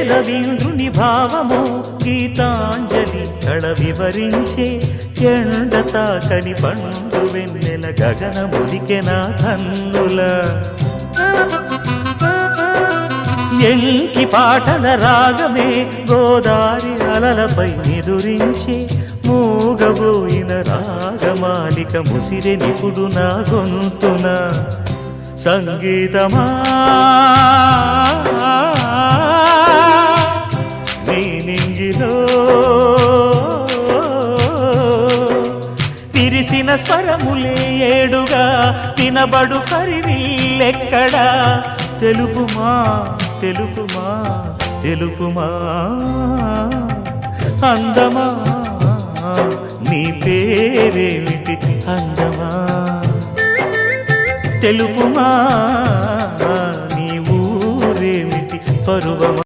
రవీంద్రుని భావము గీతాంజలి కళ వివరించే ఎండ తాకని పండు వెన్నెల గగనములికెన కన్నుల ఎంకి పాటల రాగమే గోదారి అలలపై ఎదురించే మూగబోయిన రాగమాలిక ముసిరె నిపుడు నా గొంతున సంగీతమా నీ నింగిలో విరిసిన స్వరములే ఏడుగా వినబడు కరివిల్లెక్కడా తెలుపుమా తెలుపుమా తెలుపుమా అందమా నీ పేరేమిటి అందమా తెలుపుమా నీ ఊరేమిటి పరువమా